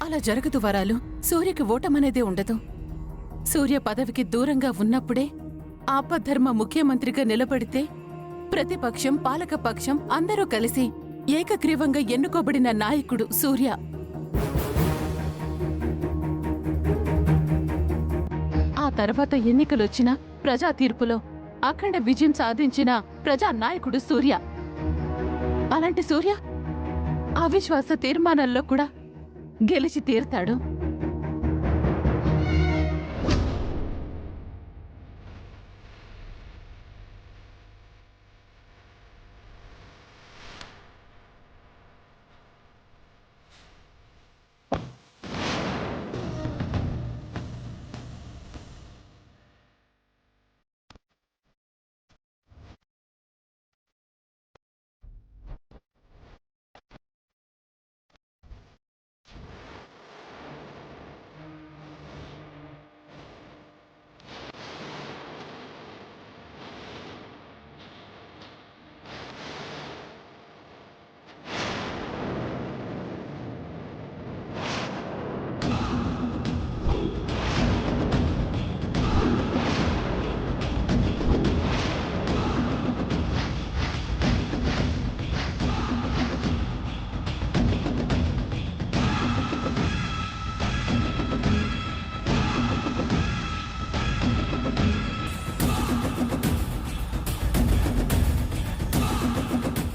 అలా జరగదు వరాలు. సూర్యకి ఓటమనేదే ఉండదు. సూర్య పదవికి దూరంగా ఉన్నప్పుడే ఆపద్ధర్మ ముఖ్యమంత్రిగా నిలబడితే ప్రతిపక్షం పాలకపక్షం అందరూ కలిసి ఏకగ్రీవంగా ఎన్నుకోబడిన నాయకుడు సూర్య. ఆ తర్వాత ఎన్నికలొచ్చిన ప్రజా తీర్పులో అఖండ విజయం సాధించిన ప్రజా నాయకుడు సూర్య. అలాంటి సూర్య అవిశ్వాస తీర్మానంలో కూడా గెలిచి తీరుతాడు.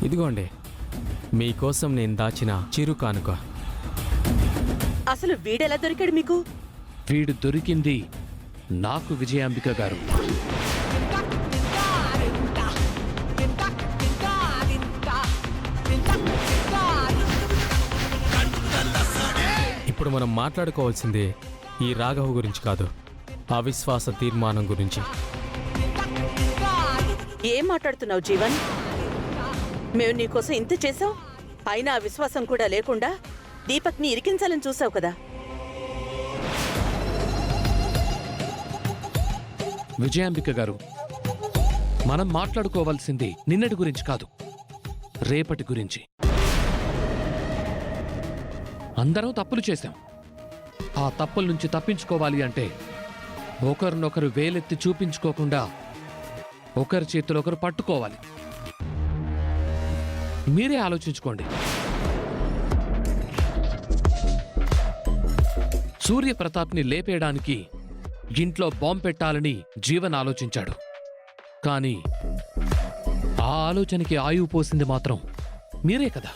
ఇదిగోండి మీకోసం నేను దాచిన చిరు కానుక. అసలు వీడెలా దొరికాడు మీకు? వీడు దొరికింది నాకు విజయాంబిక గారు. ఇప్పుడు మనం మాట్లాడుకోవాల్సింది ఈ రాఘవ్ గురించి కాదు, అవిశ్వాస తీర్మానం గురించి. ఏం మాట్లాడుతున్నావు జీవన్? మేము నీకోసం ఇంత చేసాం, అయినా ఆ విశ్వాసం కూడా లేకుండా దీపక్ని ఇరికించాలని చూసావు కదా. విజయాంబిక గారు, మనం మాట్లాడుకోవాల్సింది నిన్నటి గురించి కాదు, రేపటి గురించి. అందరం తప్పులు చేశాం. ఆ తప్పుల నుంచి తప్పించుకోవాలి అంటే ఒకరినొకరు వేలెత్తి చూపించుకోకుండా ఒకరి చేతులు ఒకరు పట్టుకోవాలి. మీరే ఆలోచించుకోండి. సూర్యప్రతాప్ని లేపేయడానికి ఇంట్లో బాంబు పెట్టాలని జీవన్ ఆలోచించాడు. కానీ ఆ ఆలోచనకి ఆయువు పోసింది మాత్రం మీరే కదా.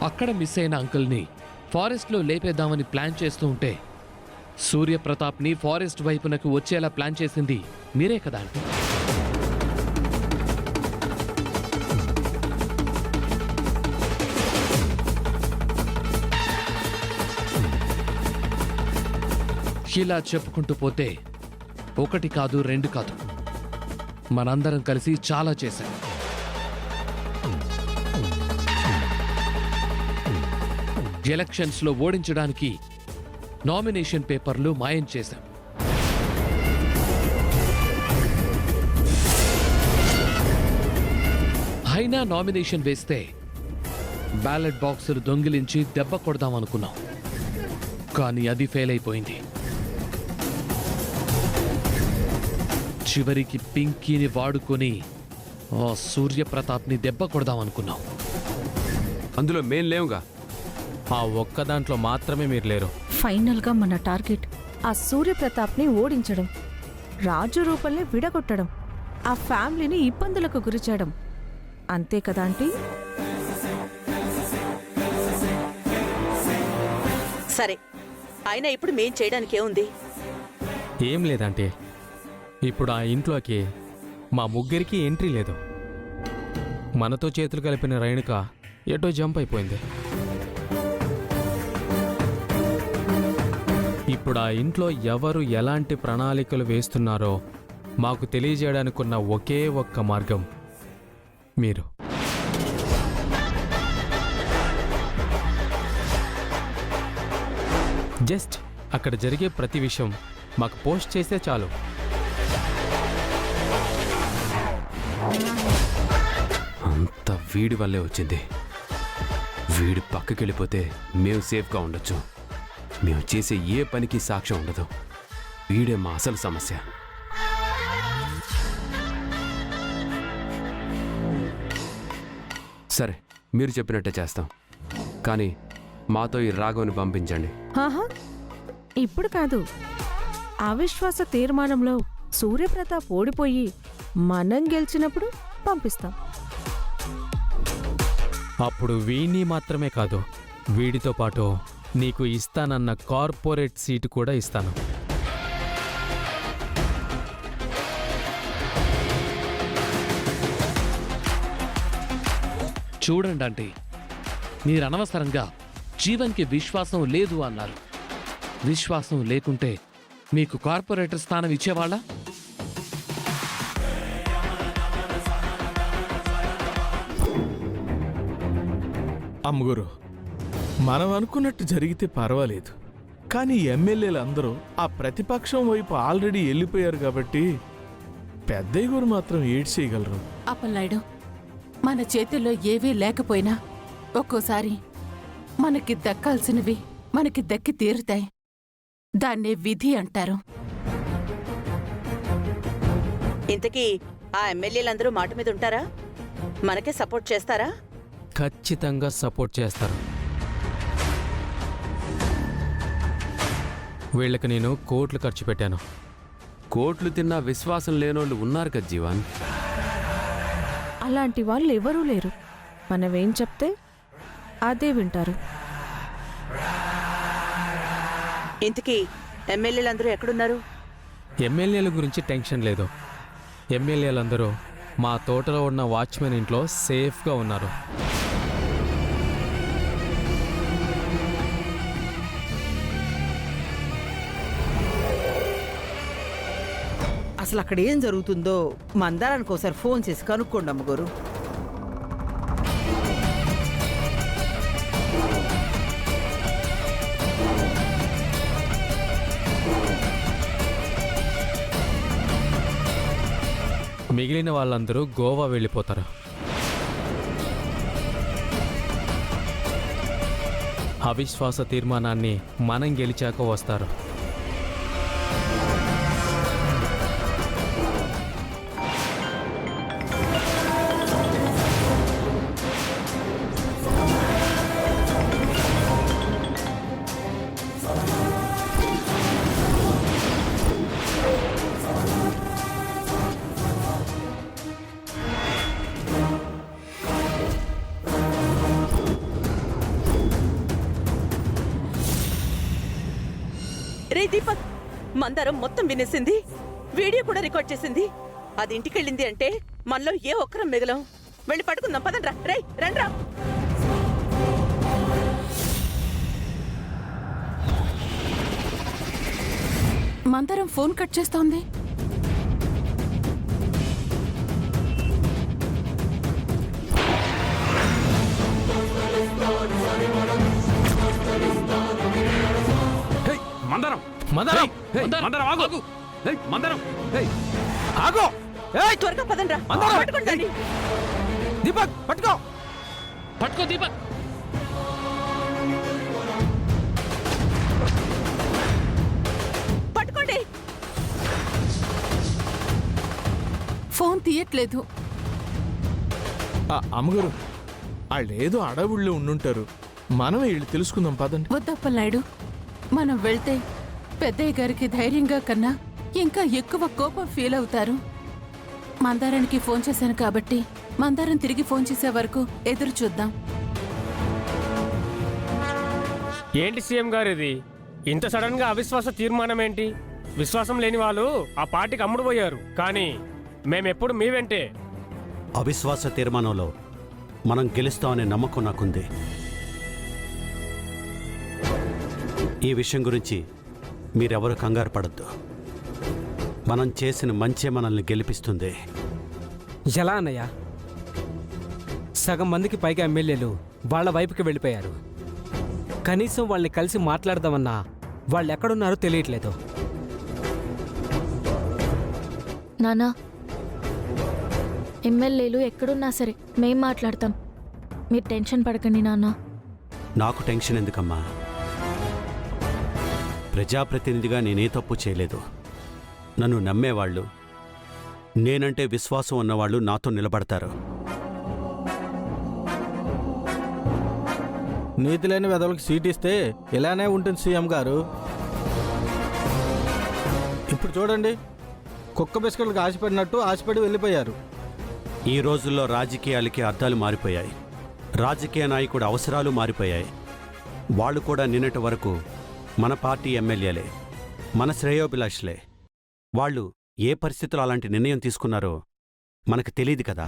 అక్కడ మిస్ అయిన అంకుల్ని ఫారెస్ట్లో లేపేద్దామని ప్లాన్ చేస్తూ ఉంటే సూర్యప్రతాప్ని ఫారెస్ట్ వైపునకు వచ్చేలా ప్లాన్ చేసింది మీరే కదా అంటే. ఇలా చెప్పుకుంటూ పోతే ఒకటి కాదు, రెండు కాదు, మనందరం కలిసి చాలా చేశాం. ఎలక్షన్స్లో ఓడించడానికి నామినేషన్ పేపర్లు మాయం చేశాం. అయినా నామినేషన్ వేస్తే బ్యాలెట్ బాక్సులు దొంగిలించి దెబ్బ కొడదామనుకున్నాం. కానీ అది ఫెయిల్ అయిపోయింది. చివరికి పింకీని వాడుకొని ఆ సూర్యప్రతాప్ని దెబ్బ కొడదామనుకున్నాం. అందులో మేం లేవుగా. ఆ ఒక్క దాంట్లో మాత్రమే మీరు లేరు. ఫైనల్ గా మన టార్గెట్ ఆ సూర్యప్రతాప్ని ఓడించడం, రాజు రూపల్ని విడగొట్టడం, ఆ ఫ్యామిలీని ఇబ్బందులకు గురిచేయడం. అంతే కదా ఆంటీ? సరే, అయినా ఇప్పుడు మేం చేయడానికి ఏముంది? ఏం లేదంటే ఇప్పుడు ఆ ఇంట్లోకి మా ముగ్గురికి ఎంట్రీ లేదు. మనతో చేతులు కలిపిన రేణుక ఎటో జంప్ అయిపోయింది. ఇప్పుడు ఆ ఇంట్లో ఎవరు ఎలాంటి ప్రణాళికలు వేస్తున్నారో మాకు తెలియజేయడానికున్న ఒకే ఒక్క మార్గం మీరు. జస్ట్ అక్కడ జరిగే ప్రతి విషయం మాకు పోస్ట్ చేస్తే చాలు. అంత వీడి వల్లే వచ్చింది. వీడి పక్కకి వెళ్ళిపోతే మేము సేఫ్గా ఉండొచ్చు. మేము చేసే ఏ పనికి సాక్ష్యం ఉండదు. వీడే మా అసలు సమస్య. సరే, మీరు చెప్పినట్టే చేస్తాం. కానీ మాతో ఈ రాఘవని పంపించండి. ఆహా, ఇప్పుడు కాదు. అవిశ్వాస తీర్మానంలో సూర్యప్రతాప్ ఓడిపోయి మనం గెలిచినప్పుడు పంపిస్తాం. అప్పుడు వీణ్ణి మాత్రమే కాదు, వీడితో పాటు నీకు ఇస్తానన్న కార్పొరేట్ సీటు కూడా ఇస్తాను. చూడండి ఆంటీ, మీరు అనవసరంగా జీవన్కి విశ్వాసం లేదు అన్నారు. విశ్వాసం లేకుంటే మీకు కార్పొరేటర్ స్థానం ఇచ్చేవాళ్ళ? అమ్మగురు, మనం అనుకున్నట్టు జరిగితే పర్వాలేదు. కానీ ఎమ్మెల్యేలు అందరూ ఆ ప్రతిపక్షం వైపు ఆల్రెడీ వెళ్ళిపోయారు కాబట్టి పెద్దయ్య గారు మాత్రం ఏడ్ చేయగలరు. అప్పలనాయుడు, మన చేతుల్లో ఏవీ లేకపోయినా ఒక్కోసారి మనకి దక్కాల్సినవి మనకి దక్కి తీరుతాయి. దాన్నే విధి అంటారు. ఇంతకీ ఆ ఎమ్మెల్యేలందరూ మాట మీద ఉంటారా? మనకే సపోర్ట్ చేస్తారా? ఖచ్చితంగా సపోర్ట్ చేస్తారు. వీళ్ళకి నేను కోట్లు ఖర్చు పెట్టాను. కోట్లు తిన్నా విశ్వాసం లేనోళ్ళు ఉన్నారు కదా జీవన్. అలాంటి వాళ్ళు ఎవరూ లేరు. మనమేం చెప్తే అదే వింటారు. ఇంతకీ ఎమ్మెల్యేలందరూ ఎక్కడున్నారు? ఎమ్మెల్యేల గురించి టెన్షన్ లేదు. ఎమ్మెల్యేలందరూ మా తోటలో ఉన్న వాచ్మెన్ ఇంట్లో సేఫ్గా ఉన్నారు. అసలు అక్కడ ఏం జరుగుతుందో మందారానికి ఒకసారి ఫోన్ చేసి కనుక్కోండి అమ్మగారు. మిగిలిన వాళ్ళందరూ గోవా వెళ్ళిపోతారు. అవిశ్వాస తీర్మానాన్ని మనం గెలిచాక వస్తారు. రే దీపక్, మందారం మొత్తం వినేసింది, వీడియో కూడా రికార్డ్ చేసింది. అది ఇంటికెళ్ళింది అంటే మనలో ఏ ఒక్కరం మిగలం. వెళ్ళి పట్టుకుందాం, పదండ్రా. రే రండ్రా. మందరం ఫోన్ కట్ చేస్తోంది. మందరం మందరం! మందరం ఆగు! మందరం ఆగో! త్వరగా పదండ్రా. పట్టుకోండి దాన్ని. దీపక్ పట్టుకో! పట్టుకో దీపక్. పట్టుకోండి. ఫోన్ తీయట్లేదు. అమ్మగారు, వాళ్ళేదో అడవుల్లో ఉండుంటారు. మనమే వీళ్ళు తెలుసుకుందాం పదండి. వద్దప్పలనాయుడు, మనం వెళ్తే పెద్దయ్య గారికి ధైర్యంగా కన్నా ఇంకా ఎక్కువ కోపం ఫీల్ అవుతారు. మందారానికి ఫోన్ చేశాను కాబట్టి మందారం తిరిగి ఫోన్ చేసే వరకు ఎదురు చూద్దాం. ఏంటి సీఎం గారు ఇది? ఇంత సడన్ గా అవిశ్వాస తీర్మానం ఏంటి? విశ్వాసం లేని వాళ్ళు ఆ పార్టీకి అమ్ముడుపోయారు. కానీ మేమెప్పుడు మీ వెంటే. అవిశ్వాస తీర్మానంలో మనం గెలుస్తామనే నమ్మకం నాకుంది. ఈ విషయం గురించి మీరెవరు కంగారు పడద్దు. మనం చేసిన మంచే మనల్ని గెలిపిస్తుంది. ఎలా అన్నయ్య? సగం మందికి పైగా ఎమ్మెల్యేలు వాళ్ళ వైపుకి వెళ్ళిపోయారు. కనీసం వాళ్ళని కలిసి మాట్లాడదామన్నా వాళ్ళు ఎక్కడున్నారో తెలియట్లేదు. నానా, ఎమ్మెల్యేలు ఎక్కడున్నా సరే మేం మాట్లాడతాం. మీరు టెన్షన్ పడకండి నాన్న. నాకు టెన్షన్ ఎందుకమ్మా? ప్రజాప్రతినిధిగా నేనే తప్పు చేయలేదు. నన్ను నమ్మేవాళ్ళు, నేనంటే విశ్వాసం ఉన్నవాళ్ళు నాతో నిలబడతారు. నీతి లేని వెదవులకు సీట్ ఇస్తే ఇలానే ఉంటుంది సీఎం గారు. ఇప్పుడు చూడండి, కుక్క బిస్కెట్లకు ఆశపడినట్టు ఆశపడి వెళ్ళిపోయారు. ఈ రోజుల్లో రాజకీయాలకి అర్థాలు మారిపోయాయి. రాజకీయ నాయకుడు అవసరాలు మారిపోయాయి. వాళ్ళు కూడా నిన్నటి వరకు మన పార్టీ ఎమ్మెల్యేలే, మన శ్రేయోభిలాషులే. వాళ్ళు ఏ పరిస్థితుల్లో అలాంటి నిర్ణయం తీసుకున్నారో మనకు తెలియదు కదా.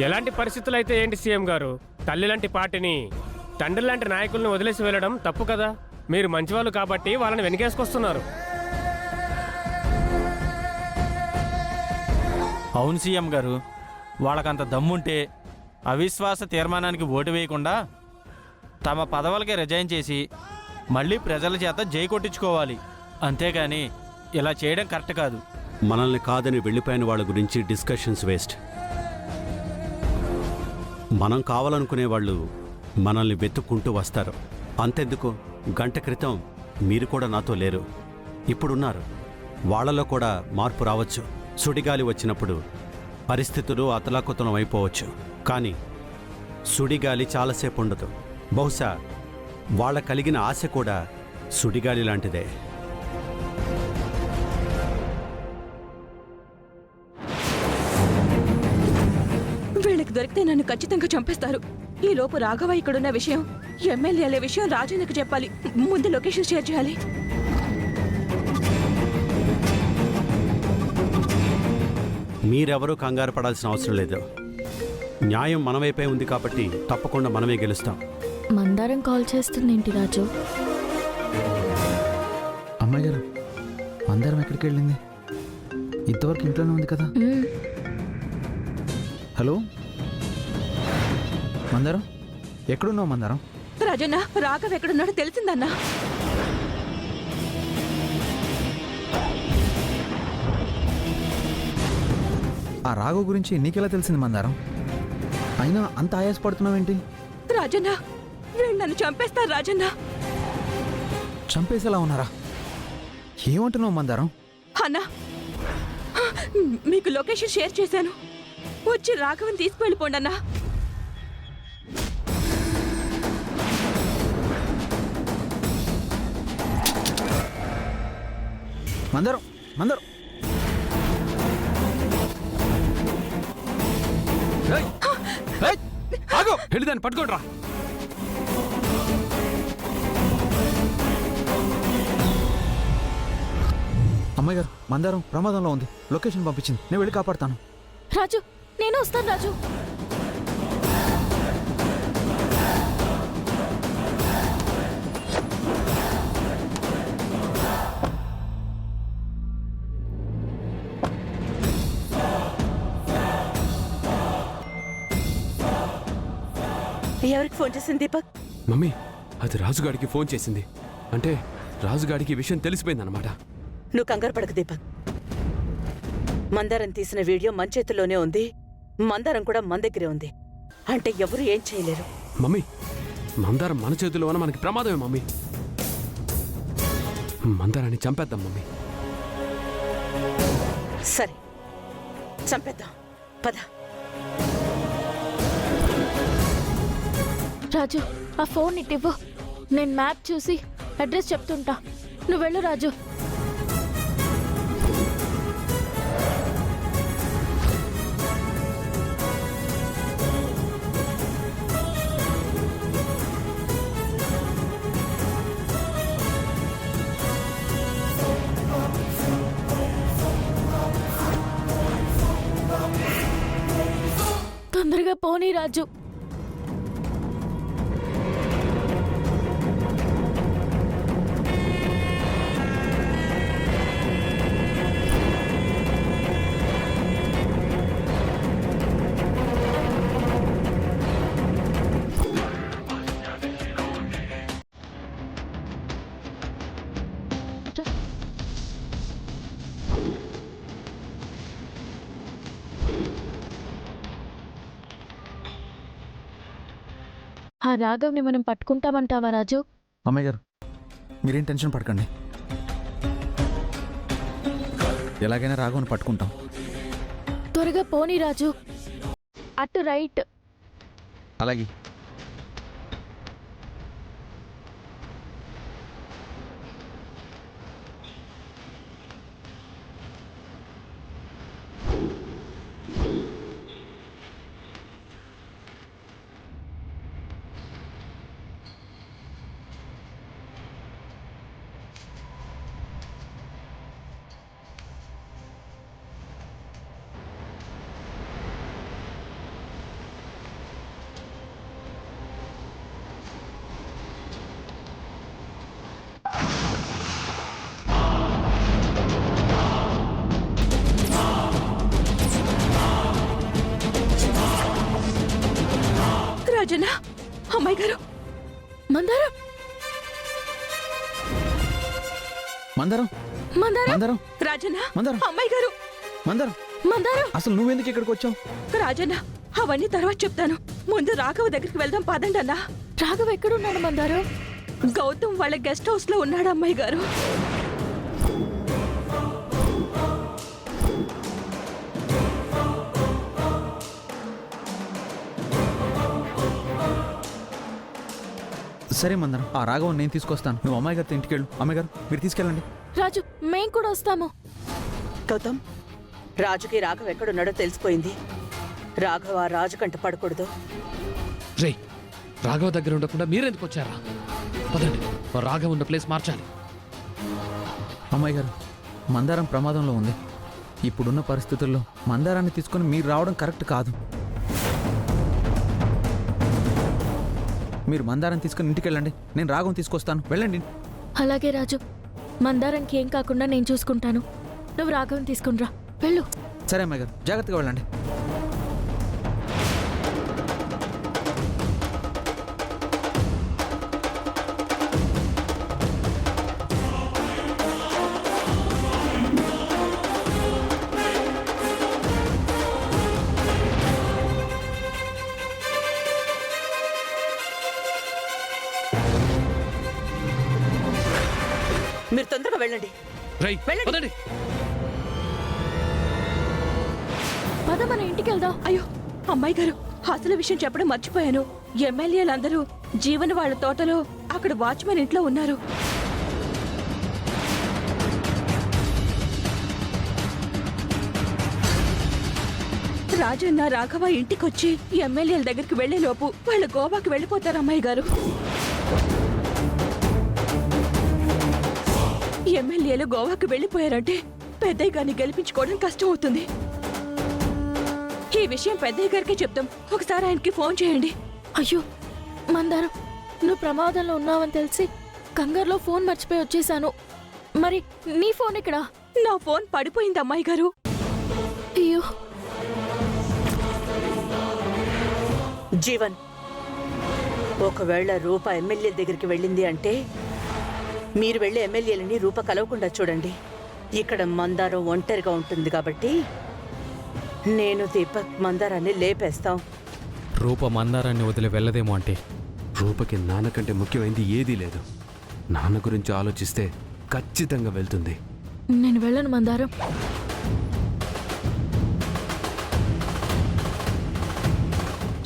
ఎలాంటి పరిస్థితులు అయితే ఏంటి సీఎం గారు? తల్లి లాంటి పార్టీని, తండ్రి లాంటి నాయకుల్ని వదిలేసి వెళ్ళడం తప్పు కదా. మీరు మంచివాళ్ళు కాబట్టి వాళ్ళని వెనకేసుకొస్తున్నారు. అవును సీఎం గారు, వాళ్ళకంత దమ్ముంటే అవిశ్వాస తీర్మానానికి ఓటు వేయకుండా తమ పదవులకి రిజైన్ చేసి మళ్ళీ ప్రజల చేత జై కొట్టించుకోవాలి. అంతేగాని ఇలా చేయడం కరెక్ట్ కాదు. మనల్ని కాదని వెళ్ళిపోయిన వాళ్ళ గురించి డిస్కషన్స్ వేస్ట్. మనం కావాలనుకునే వాళ్ళు మనల్ని వెతుక్కుంటూ వస్తారు. అంతెందుకు, గంట క్రితం మీరు కూడా నాతో లేరు, ఇప్పుడున్నారు. వాళ్లలో కూడా మార్పు రావచ్చు. సుడిగాలి వచ్చినప్పుడు పరిస్థితులు అతలాకుతలం అయిపోవచ్చు. కానీ సుడిగాలి చాలాసేపు ఉండదు. బహుశా వాళ్ళ కలిగిన ఆశ కూడా సుడిగాలి లాంటిదే. వీళ్ళకి దొరికితే నన్ను ఖచ్చితంగా చంపేస్తారు. ఈ లోపు రాఘవ ఇక్కడున్న విషయం, ఎమ్మెల్యేల విషయం రాజన్నకు చెప్పాలి. ముందు లొకేషన్ షేర్ చేయాలి. మీరెవరూ కంగారు పడాల్సిన అవసరం లేదు. న్యాయం మన వైపే ఉంది కాబట్టి తప్పకుండా మనమే గెలుస్తాం. మందారం కాల్ చేస్తుందేంటి రాజు? అమ్మాయి గారు, మందారం ఎక్కడికి వెళ్ళింది? ఇంతవరకు ఇంట్లోనే ఉంది కదా. హలో మందారం, ఎక్కడున్నావు మందారం? రాజన్న, రాఘవ ఎక్కడున్నాడో తెలిసిందన్నా. ఆ రాఘవ్ గురించి నీకెలా తెలిసింది మందారం? అయినా అంత ఆయాసపడుతున్నావేంటి? రాజన్న, వీళ్ళు నన్ను చంపేస్తారు. రాజన్న, చంపేసేలా ఉన్నారా? ఏమంటున్నావు మందారం? అన్నా, మీకు లొకేషన్ షేర్ చేశాను. వచ్చి రాఘవన్ తీసుకువెళ్ళిపోండి అన్నా. మందారం, మందారం, వెళ్ళి దాన్ని పట్టుకోండి రా. అమ్మాయి గారు, మందారం ప్రమాదంలో ఉంది. లొకేషన్ పంపించింది, నేను వెళ్ళి కాపాడుతాను. రాజు, నేను వస్తాను రాజు. ఎవరికి ఫోన్ చేసింది దీపక్? మమ్మీ, అది రాజుగాడికి ఫోన్ చేసింది. అంటే రాజుగాడికి ఈ విషయం తెలిసిపోయిందన్నమాట. నువ్వు కంగారు పడకు దీపక్. మందారం తీసిన వీడియో మన చేతుల్లోనే ఉంది. మందారం కూడా మన దగ్గరే ఉంది. అంటే ఎవరు ఏం చేయలేరు. మమ్మీ, మందారం మన చేతిలో ఉన్న మనకి ప్రమాదమే మమ్మీ. మందారాన్ని చంపేద్దాం మమ్మీ. సరే, చంపేద్దాం. పద. రాజు, ఆ ఫోన్ ఇవ్వు. నేను మ్యాప్ చూసి అడ్రస్ చెప్తుంటా. నువ్వు వెళ్ళు రాజు. తొందరగా పోనీ రాజు. ఆ రాఘవ్ని మనం పట్టుకుంటామంటావా రాజు? అమ్మాయి గారు మీరేం టెన్షన్ పడకండి, ఎలాగైనా రాఘవని పట్టుకుంటాం. త్వరగా పోనీ రాజు. అటు రైట్. అలాగే. రాజన్న, అమ్మాయి గారు. మందారం, మందారం మందారం, మందారం రాజన్న, మందారం అమ్మాయి గారు. మందారం మందారం. అసలు నువ్వెందుకు ఇక్కడికి వచ్చావు? రాజన్న, అవన్నీ తర్వాత చెప్తాను. ముందు రాఘవ దగ్గరికి వెళ్దాం పదండి అన్నా. రాఘవ్ ఎక్కడున్నాడు మందారం? గౌతమ్ వాళ్ళ గెస్ట్ హౌస్ లో ఉన్నాడు అమ్మాయి గారు. సరే మందారం, ఆ రాఘవన్ నేను తీసుకొస్తాను. నువ్వు అమ్మాయి గారితో ఇంటికి వెళ్ళు. అమ్మాయి గారు మీరు తీసుకెళ్ళండి. రాజు, మేం కూడా వస్తాము. గౌతమ్, రాజుకి రాఘవ్ ఎక్కడున్నాడో తెలిసిపోయింది. రాఘవ ఆ రాజు కంట పడకూడదు. రే, రాఘవ దగ్గర ఉండకుండా మీరెందుకు వచ్చారా? పదండి, రాఘవ ఉన్న ప్లేస్ మార్చాలి. అమ్మాయి గారు, మందారం ప్రమాదంలో ఉంది. ఇప్పుడున్న పరిస్థితుల్లో మందారాన్ని తీసుకొని మీరు రావడం కరెక్ట్ కాదు. మీరు మందారం తీసుకుని ఇంటికి వెళ్ళండి, నేను రాఘవం తీసుకొస్తాను. వెళ్ళండి. అలాగే రాజు, మందారంకి ఏం కాకుండా నేను చూసుకుంటాను. నువ్వు రాఘవం తీసుకునిరా, వెళ్ళు. సరే అమ్మాయి గారు, జాగ్రత్తగా వెళ్ళండి. మీరు తొందరగా వెళ్ళండి. రేయ్, పదండి. పద, మన ఇంటికి వెళ్దాం. అయ్యో అమ్మాయి గారు, అసలు విషయం చెప్పడం మర్చిపోయాను. ఎమ్మెల్యేలందరూ జీవన్ వాళ్ళ తోటలో అక్కడ వాచ్మెన్ ఇంట్లో ఉన్నారు. రాజన్న, రాఘవ ఇంటికొచ్చి ఎమ్మెల్యేల దగ్గరికి వెళ్లే లోపు వాళ్ళు గోవాకి వెళ్ళిపోతారు అమ్మాయి గారు. ఎమ్మెల్యేలు గోవాకి వెళ్ళిపోయారంటే పెద్దయ్య గారిని గెలిపించుకోవడం కష్టం అవుతుంది. ఈ విషయం పెద్దయ్య గారికి చెప్తాం. ఒకసారి ఆయనకి ఫోన్ చేయండి. అయ్యో మందారం, నువ్వు ప్రమాదంలో ఉన్నావని తెలిసి కంగారులో ఫోన్ మర్చిపోయి వచ్చేసాను. మరి నీ ఫోన్ ఎక్కడా? నా ఫోన్ పడిపోయింది అమ్మాయి గారు. అయ్యో. జీవన్, ఒకవేళ రూప ఎమ్మెల్యే దగ్గరికి వెళ్ళింది అంటే మీరు వెళ్ళే ఎమ్మెల్యేలని రూప కలవకుండా చూడండి. ఇక్కడ మందారం ఒంటరిగా ఉంటుంది కాబట్టి నేను దీపక్ మందారాన్ని లేపేస్తాం. రూప మందారాన్ని వదిలి వెళ్ళదేమో అంటే. రూపకి నాన్న కంటే ముఖ్యమైనది ఏదీ లేదు. నాన్న గురించి ఆలోచిస్తే ఖచ్చితంగా వెళ్తుంది. నేను వెళ్ళను మందారం.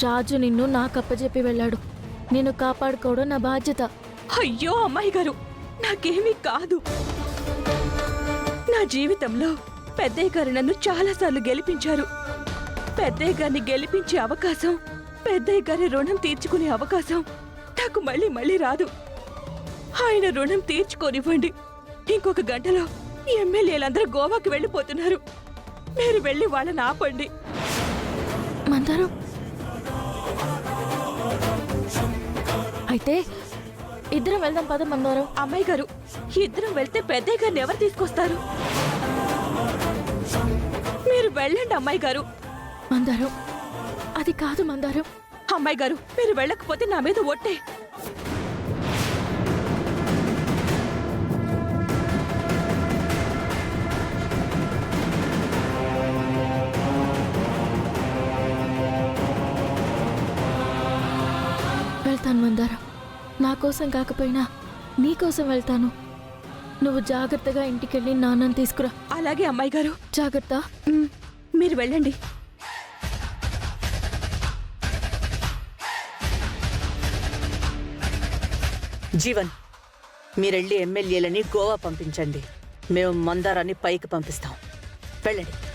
రాజు నిన్ను నాకు అప్పచెప్పి వెళ్ళాడు. నిన్ను కాపాడుకోవడం నా బాధ్యత. అయ్యో అమ్మాయి గారు, నాకేమీ కాదు. నా జీవితంలో పెద్దయ్య గారు నన్ను చాలాసార్లు గెలిపించారు. పెద్దయ్య గారిని గెలిపించే అవకాశం, పెద్దయ్య గారి రుణం తీర్చుకునే అవకాశం నాకు మళ్ళీ మళ్ళీ రాదు. ఆయన రుణం తీర్చుకోనివ్వండి. ఇంకొక గంటలో ఎమ్మెల్యేలందరూ గోవాకి వెళ్ళిపోతున్నారు. మీరు వెళ్ళి వాళ్ళని ఆపండి. మందారం, అయితే ఇద్దరం వెళ్దాం పద మందారం. అమ్మాయి గారు, ఇద్దరం వెళ్తే పెద్దయ్య గారిని ఎవరు తీసుకొస్తారు? మీరు వెళ్ళండి అమ్మాయి గారు. మందారం, అది కాదు మందారం. అమ్మాయి గారు, మీరు వెళ్ళకపోతే నా మీద ఒట్టే. వెళ్తాను మందారం. నా కోసం కాకపోయినా నీ కోసం వెళ్తాను. నువ్వు జాగ్రత్తగా ఇంటికెళ్ళి నాన్నని తీసుకురా. అలాగే అమ్మాయి గారు. జాగ్రత్త. మీరు వెళ్ళండి. జీవన్, మీరెళ్ళి ఎమ్మెల్యేలని గోవా పంపించండి. మేము మందారాన్ని పైకి పంపిస్తాం. వెళ్ళండి.